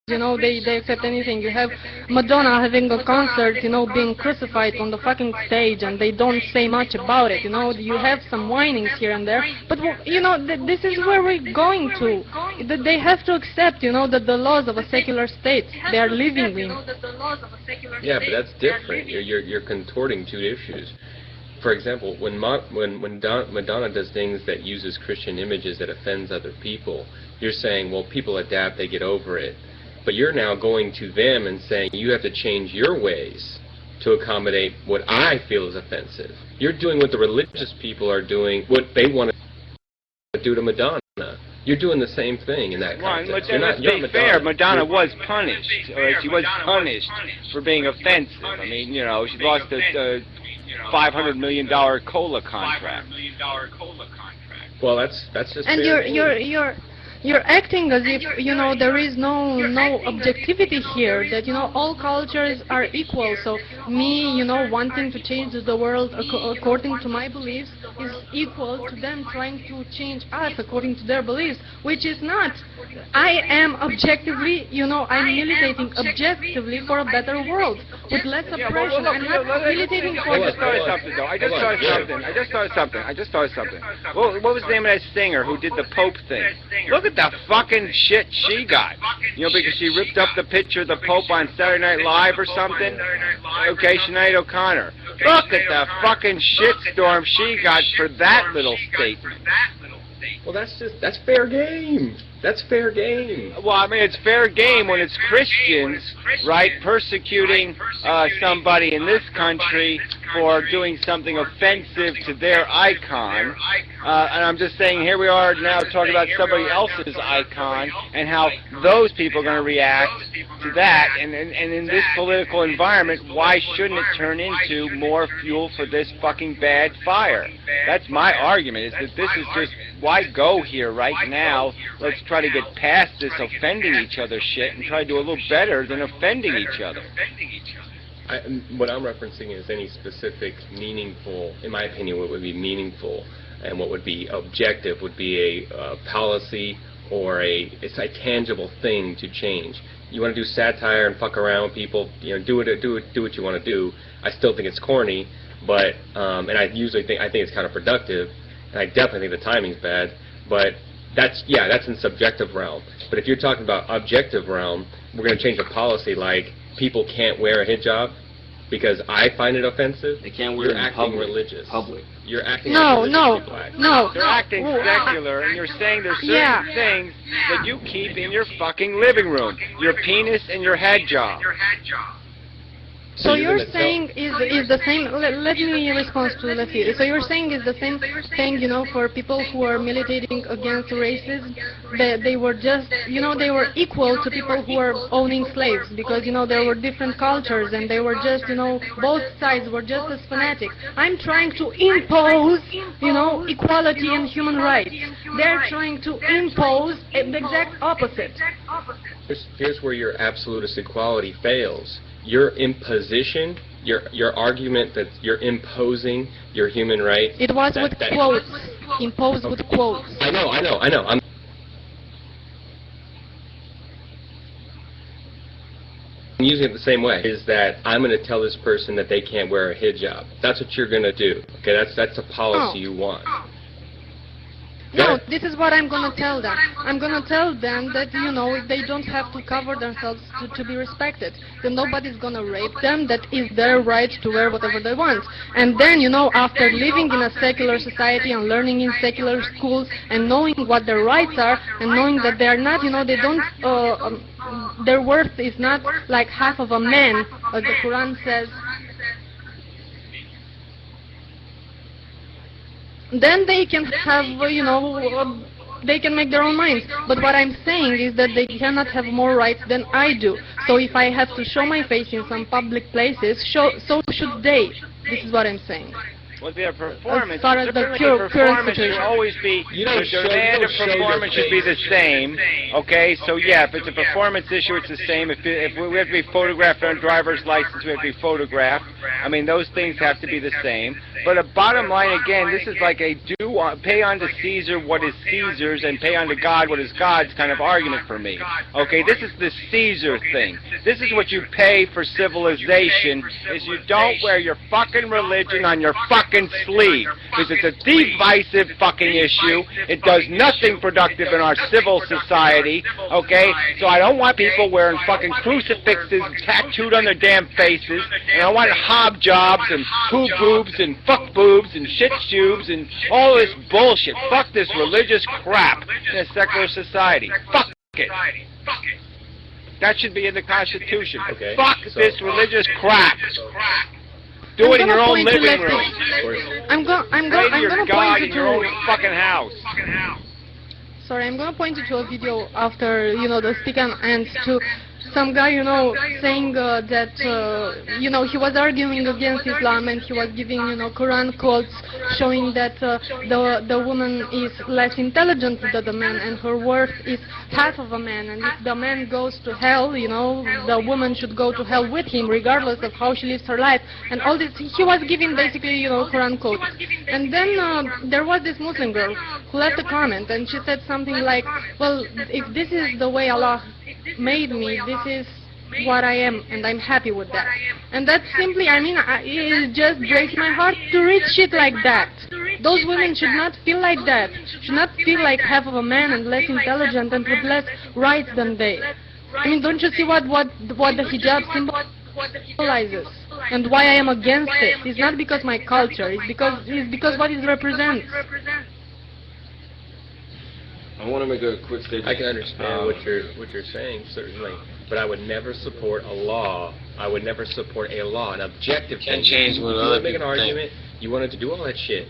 they accept anything. You have Madonna having a concert, being crucified on the fucking stage, and they don't say much about it. You have some whinings here and there, but this is where we're going to. They have to accept, that the laws of a secular state they are living in. Yeah, but that's different. You're contorting two issues. For example, when Madonna does things that uses Christian images that offends other people, you're saying, well, people adapt, they get over it. But you're now going to them and saying you have to change your ways to accommodate what I feel is offensive. You're doing what the religious people are doing, what they want to do to Madonna. You're doing the same thing in that context. Well, let's be fair. Madonna was punished. She was punished for being offensive. I mean, she lost a $500 million cola contract. Well, that's just. And you're acting as if there is no objectivity here. That all cultures are equal. So me wanting to change the world according to my beliefs is equal to them trying to change us according to their beliefs, which is not. I am objectively, I'm militating objectively for a better world with less oppression. I'm not militating for. I just started something. What was the name of that singer who did the Pope thing? Look at the fucking shit she got. Because she ripped up the picture of the Pope on Saturday Night Live or something. Okay, Sinead O'Connor. Look at the fucking shitstorm she got for that little statement. Well, that's fair game. That's fair game. Well, I mean, it's fair game when it's Christians, right, persecuting somebody in this country for doing something offensive to their icon. And I'm just saying, here we are now talking about somebody else's icon and how those people are going to react to that. And in this political environment, why shouldn't it turn into more fuel for this fucking bad fire? That's my argument, is that this is just, why go here right now? Let's try to get past this offending each other shit and try to do a little better than offending each other. What I'm referencing is any specific meaningful, in my opinion, what would be meaningful and what would be objective would be a policy or it's a tangible thing to change. You want to do satire and fuck around with people, do what you want to do. I still think it's corny, but and I think it's counterproductive, and I definitely think the timing's bad. But that's in subjective realm. But if you're talking about objective realm, we're going to change a policy like people can't wear a hijab because I find it offensive. They can't wear it in public. Religious. Public. You're acting no. They're acting secular, and you're saying there's certain things that you keep in your fucking living room. Your penis and your head job. So you're saying is the same. Let me respond to Lafi. So you're saying is the same thing, for people who are militating against racism. They were just, they were equal to people who are owning slaves because there were different cultures and they were just, both sides were just as fanatic. I'm trying to impose, equality and human rights. They're trying to impose the exact opposite. Here's where your absolutist equality fails. Your imposition, your argument that you're imposing your human rights. It was with quotes. Imposed with quotes. I know. I'm using it the same way. Is that I'm going to tell this person that they can't wear a hijab. That's what you're going to do. Okay, that's a policy you want. No, this is what I'm going to tell them. I'm going to tell them that, they don't have to cover themselves to be respected. That nobody's going to rape them. That is their right to wear whatever they want. And then, after living in a secular society and learning in secular schools and knowing what their rights are and knowing that they are not, they don't, their worth is not like half of a man, as the Quran says. Then they can have, they can make their own minds. But what I'm saying is that they cannot have more rights than I do. So if I have to show my face in some public places, so should they. This is what I'm saying. Well, their performance, as far as the certainly current performance should situation. always be, the demand of performance should be the same, okay? So yeah, if it's a performance issue, it's the same. If we have to be photographed on a driver's license, we have to be photographed. I mean, those things have to be the same. But a bottom line, again, this is like a pay unto Caesar what is Caesar's and pay unto God what is God's kind of argument for me. Okay, this is the Caesar thing. This is what you pay for civilization, is you don't wear your fucking religion on your fucking sleeve. Because it's a divisive fucking issue. It does nothing productive in our civil society, okay? So I don't want people wearing fucking crucifixes tattooed on their damn faces, and I want hob jobs and poo boobs and fuck boobs and shit tubes and all this bullshit. Fuck this religious crap in a secular society. Fuck it. That should be in the Constitution. Okay. Fuck this religious crap. Do it in your own living room. I'm going to God point in you your own to. fucking house. Sorry, I'm going to point you to a video after the Stickam ends to some guy, saying that, he was arguing against Islam, and he was giving, Quran quotes showing that the woman is less intelligent than the man, and her worth is half of a man, and if the man goes to hell, the woman should go to hell with him, regardless of how she lives her life, and all this. He was giving basically, Quran quotes. And then there was this Muslim girl who left a comment, and she said something like, well, if this is the way Allah made me, this is what I am, and I'm happy with that. And that's simply, it just breaks my heart to read shit like that. Those women should not feel like that. Should not feel like half of a man and less intelligent and with less rights than they. Don't you see what the hijab symbolizes? And why I am against it? It's not because my culture, it's because what it represents. I want to make a quick statement. I can understand what you're saying, certainly, but I would never support a law. I would never support a law, an objective thing. Change what other make an people argument. You wanted to do all that shit.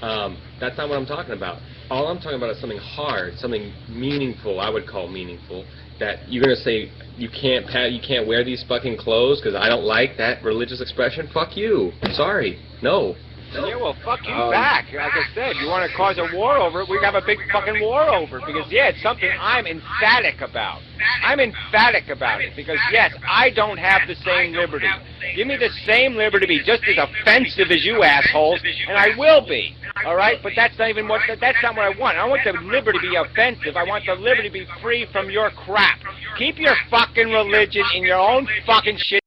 That's not what I'm talking about. All I'm talking about is something hard, something meaningful. I would call meaningful. That you're gonna say you can't wear these fucking clothes because I don't like that religious expression. Fuck you. Sorry. No. Yeah, well, fuck you back. Like I said, you want to cause a war over it, we have a big fucking war over it. Because, yeah, it's something I'm emphatic about. I'm emphatic about it. Because, yes, I don't have the same liberty. Give me the same liberty to be just as offensive as you assholes, and I will be. All right? But that's not even that's not what I want. I want the liberty to be offensive. I want the liberty to be free from your crap. Keep your fucking religion in your own fucking shit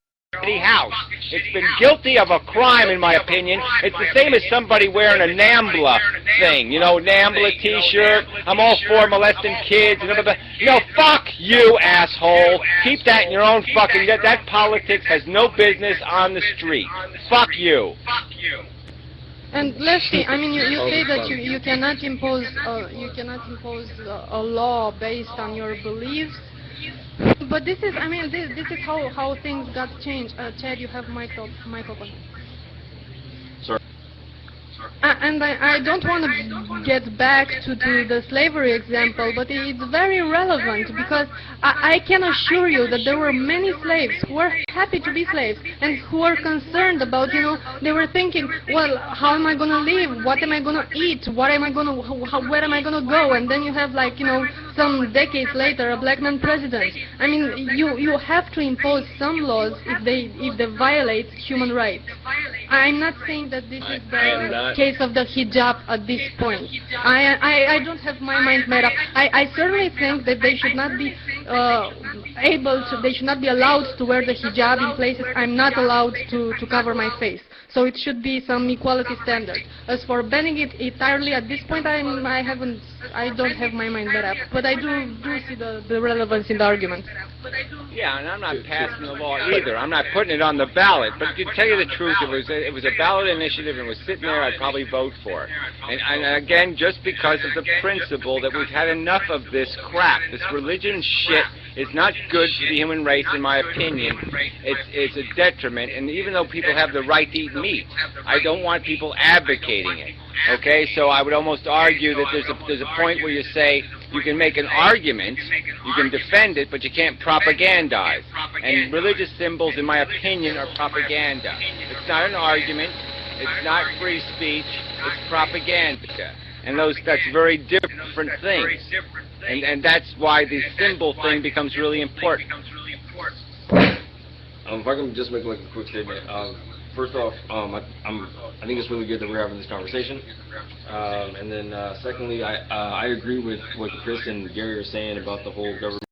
house. It's been guilty of a crime, in my opinion. It's the same as somebody wearing a NAMBLA thing. NAMBLA t-shirt. I'm all for molesting kids. And blah, blah, blah. Fuck you, asshole. Keep that in your own fucking... That politics has no business on the street. Fuck you. And Leslie, you say that you cannot impose a law based on your beliefs. But this is, this is how things got changed. Chad, you have mic open. Sorry. And I don't want to get back to the slavery example, but it's very relevant because I can assure you that there were many slaves who were happy to be slaves and who were concerned about, they were thinking, well, how am I going to live? What am I going to eat? Where am I going to go? And then you have some decades later, a black man president. You have to impose some laws if they violate human rights. I'm not saying that this is the case of the hijab at this point. I don't have my mind made up. I certainly think that they should not be they should not be allowed to wear the hijab in places I'm not allowed to cover my face. So it should be some equality standard. As for banning it entirely at this point, I don't have my mind made up. But I do see the relevance in the argument. Yeah, and I'm not passing the law either. I'm not putting it on the ballot. But to tell you the truth, if it was a ballot initiative and was sitting there, I'd probably vote for it. And again, just because of the principle that we've had enough of this crap, this religion shit is not good for the human race, in my opinion. It's a detriment. And even though people have the right to eat meat, I don't want people advocating it. Okay, so I would almost argue that there's a point where you say you can make an argument, you can defend it, but you can't propagandize. And religious symbols, in my opinion, are propaganda. It's not an argument. It's not free speech. It's propaganda. And that's very different things. And that's why the symbol thing becomes really important. If I can just make like a quick statement. First off, I think it's really good that we're having this conversation. And then secondly, I agree with what Chris and Gary are saying about the whole government